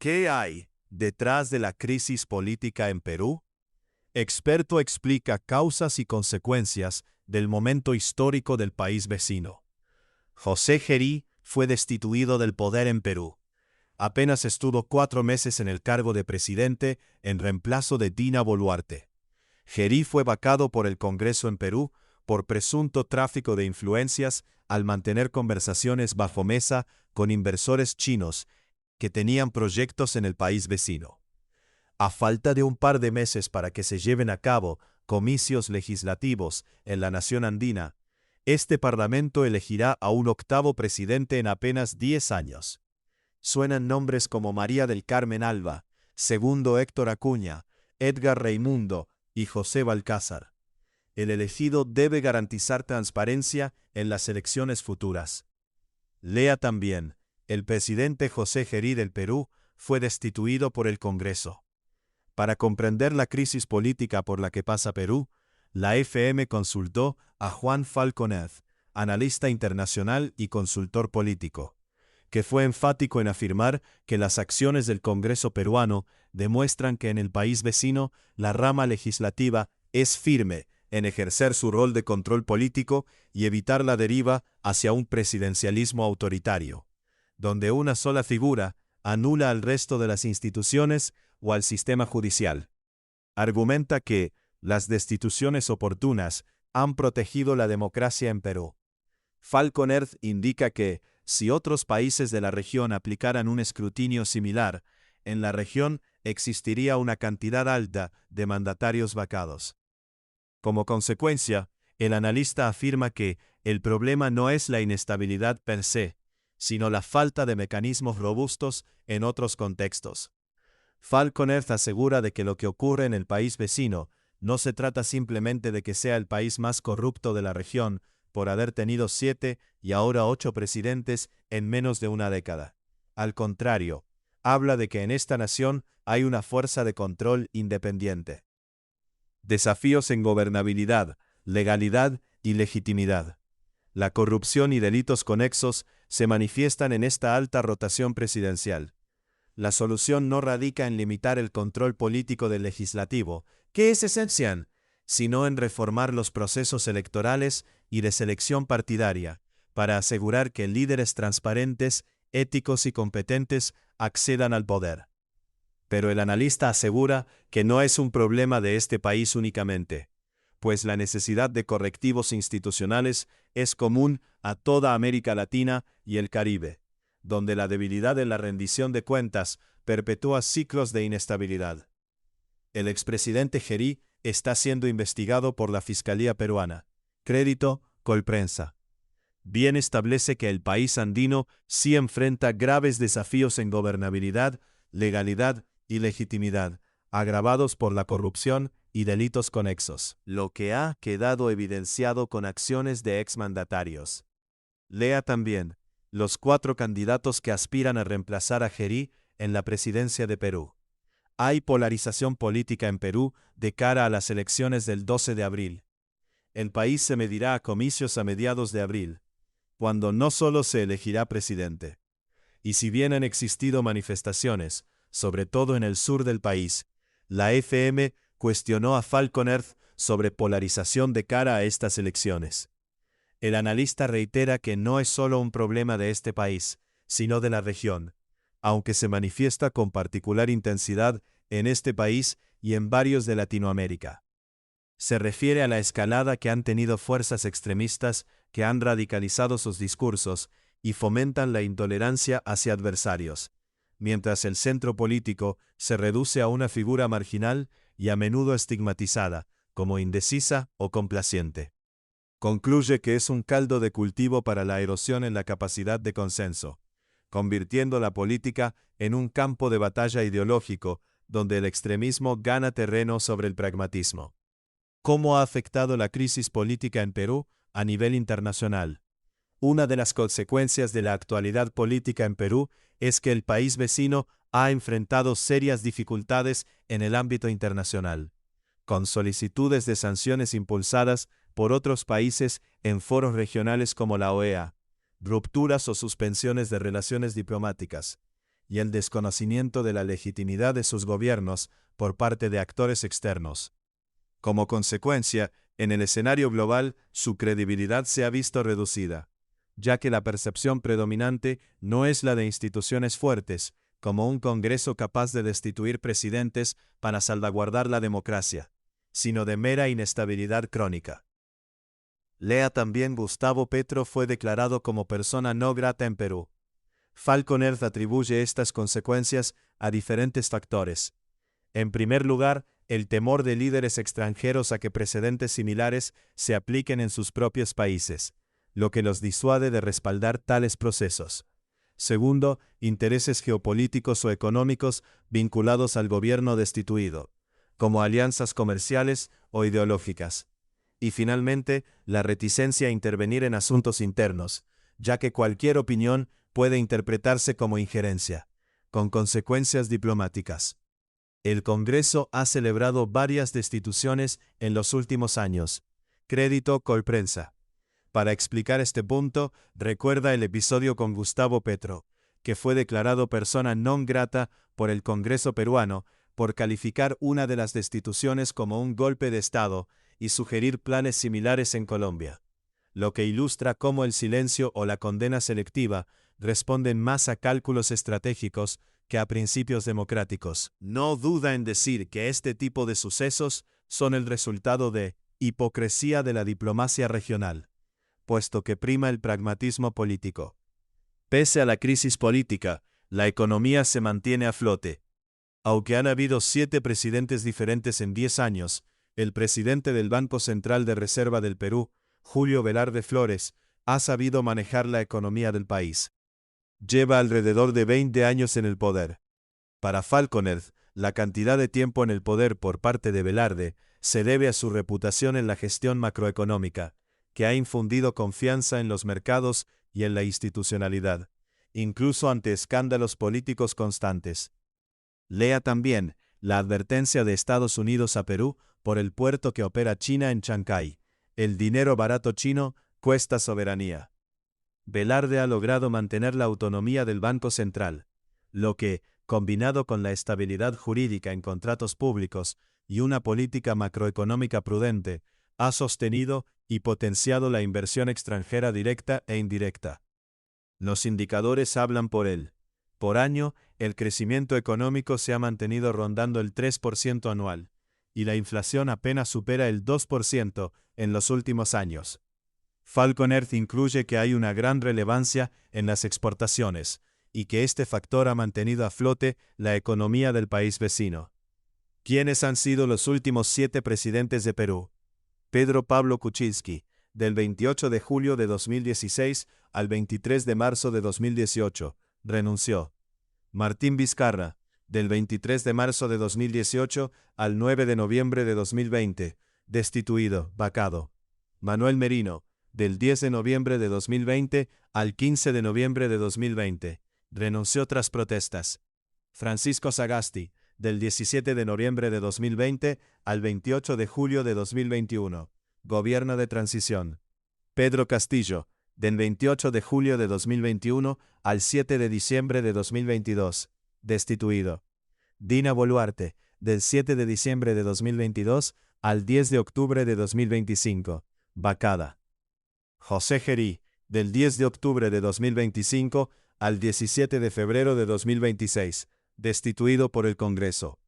¿Qué hay detrás de la crisis política en Perú? Experto explica causas y consecuencias del momento histórico del país vecino. José Gerí fue destituido del poder en Perú. Apenas estuvo 4 meses en el cargo de presidente en reemplazo de Dina Boluarte. Gerí fue vacado por el Congreso en Perú por presunto tráfico de influencias al mantener conversaciones bajo mesa con inversores chinos que tenían proyectos en el país vecino. A falta de un par de meses para que se lleven a cabo comicios legislativos en la nación andina, este parlamento elegirá a un 8º presidente en apenas 10 años. Suenan nombres como María del Carmen Alba, Segundo Héctor Acuña, Edgar Raimundo y José Balcázar. El elegido debe garantizar transparencia en las elecciones futuras. Lea también, el presidente José Gerí del Perú fue destituido por el Congreso. Para comprender la crisis política por la que pasa Perú, la FM consultó a Juan Falconer, analista internacional y consultor político, que fue enfático en afirmar que las acciones del Congreso peruano demuestran que en el país vecino la rama legislativa es firme en ejercer su rol de control político y evitar la deriva hacia un presidencialismo autoritario, donde una sola figura anula al resto de las instituciones o al sistema judicial. Argumenta que las destituciones oportunas han protegido la democracia en Perú. Falconer indica que, si otros países de la región aplicaran un escrutinio similar, en la región existiría una cantidad alta de mandatarios vacados. Como consecuencia, el analista afirma que el problema no es la inestabilidad per se, sino la falta de mecanismos robustos en otros contextos. Falconer asegura de que lo que ocurre en el país vecino no se trata simplemente de que sea el país más corrupto de la región por haber tenido 7 y ahora 8 presidentes en menos de una década. Al contrario, habla de que en esta nación hay una fuerza de control independiente. Desafíos en gobernabilidad, legalidad y legitimidad. La corrupción y delitos conexos se manifiestan en esta alta rotación presidencial. La solución no radica en limitar el control político del legislativo, que es esencial, sino en reformar los procesos electorales y de selección partidaria, para asegurar que líderes transparentes, éticos y competentes accedan al poder. Pero el analista asegura que no es un problema de este país únicamente, pues la necesidad de correctivos institucionales es común a toda América Latina y el Caribe, donde la debilidad en la rendición de cuentas perpetúa ciclos de inestabilidad. El expresidente Gerí está siendo investigado por la Fiscalía peruana. Crédito, Colprensa. Bien establece que el país andino sí enfrenta graves desafíos en gobernabilidad, legalidad y legitimidad, agravados por la corrupción y delitos conexos, lo que ha quedado evidenciado con acciones de exmandatarios. Lea también los 4 candidatos que aspiran a reemplazar a Gerí en la presidencia de Perú. Hay polarización política en Perú de cara a las elecciones del 12 de abril. El país se medirá a comicios a mediados de abril, cuando no solo se elegirá presidente. Y si bien han existido manifestaciones, sobre todo en el sur del país, la FM cuestionó a Falconer sobre polarización de cara a estas elecciones. El analista reitera que no es solo un problema de este país, sino de la región, aunque se manifiesta con particular intensidad en este país y en varios de Latinoamérica. Se refiere a la escalada que han tenido fuerzas extremistas que han radicalizado sus discursos y fomentan la intolerancia hacia adversarios, mientras el centro político se reduce a una figura marginal y a menudo estigmatizada, como indecisa o complaciente. Concluye que es un caldo de cultivo para la erosión en la capacidad de consenso, convirtiendo la política en un campo de batalla ideológico donde el extremismo gana terreno sobre el pragmatismo. ¿Cómo ha afectado la crisis política en Perú a nivel internacional? Una de las consecuencias de la actualidad política en Perú es que el país vecino ha enfrentado serias dificultades en el ámbito internacional, con solicitudes de sanciones impulsadas por otros países en foros regionales como la OEA, rupturas o suspensiones de relaciones diplomáticas, y el desconocimiento de la legitimidad de sus gobiernos por parte de actores externos. Como consecuencia, en el escenario global, su credibilidad se ha visto reducida, ya que la percepción predominante no es la de instituciones fuertes, como un Congreso capaz de destituir presidentes para salvaguardar la democracia, sino de mera inestabilidad crónica. Lea también Gustavo Petro fue declarado como persona no grata en Perú. Falcon Earth atribuye estas consecuencias a diferentes factores. En primer lugar, el temor de líderes extranjeros a que precedentes similares se apliquen en sus propios países, lo que los disuade de respaldar tales procesos. Segundo, intereses geopolíticos o económicos vinculados al gobierno destituido, como alianzas comerciales o ideológicas. Y finalmente, la reticencia a intervenir en asuntos internos, ya que cualquier opinión puede interpretarse como injerencia, con consecuencias diplomáticas. El Congreso ha celebrado varias destituciones en los últimos años. Crédito Colprensa. Para explicar este punto, recuerda el episodio con Gustavo Petro, que fue declarado persona non grata por el Congreso peruano por calificar una de las destituciones como un golpe de Estado y sugerir planes similares en Colombia, lo que ilustra cómo el silencio o la condena selectiva responden más a cálculos estratégicos que a principios democráticos. No duda en decir que este tipo de sucesos son el resultado de hipocresía de la diplomacia regional, puesto que prima el pragmatismo político. Pese a la crisis política, la economía se mantiene a flote. Aunque han habido 7 presidentes diferentes en 10 años, el presidente del Banco Central de Reserva del Perú, Julio Velarde Flores, ha sabido manejar la economía del país. Lleva alrededor de 20 años en el poder. Para Falcon Earth, la cantidad de tiempo en el poder por parte de Velarde se debe a su reputación en la gestión macroeconómica, que ha infundido confianza en los mercados y en la institucionalidad, incluso ante escándalos políticos constantes. Lea también la advertencia de Estados Unidos a Perú por el puerto que opera China en Chancay. El dinero barato chino cuesta soberanía. Velarde ha logrado mantener la autonomía del Banco Central, lo que, combinado con la estabilidad jurídica en contratos públicos y una política macroeconómica prudente, ha sostenido y potenciado la inversión extranjera directa e indirecta. Los indicadores hablan por él. Por año, el crecimiento económico se ha mantenido rondando el 3% anual, y la inflación apenas supera el 2% en los últimos años. Falcon Earth incluye que hay una gran relevancia en las exportaciones, y que este factor ha mantenido a flote la economía del país vecino. ¿Quiénes han sido los últimos 7 presidentes de Perú? Pedro Pablo Kuczynski, del 28 de julio de 2016 al 23 de marzo de 2018, renunció. Martín Vizcarra, del 23 de marzo de 2018 al 9 de noviembre de 2020, destituido, vacado. Manuel Merino, del 10 de noviembre de 2020 al 15 de noviembre de 2020, renunció tras protestas. Francisco Sagasti, del 17 de noviembre de 2020 al 28 de julio de 2021, Gobierno de Transición. Pedro Castillo, del 28 de julio de 2021 al 7 de diciembre de 2022, destituido. Dina Boluarte, del 7 de diciembre de 2022 al 10 de octubre de 2025, vacada. José Gerí, del 10 de octubre de 2025 al 17 de febrero de 2026, destituido por el Congreso.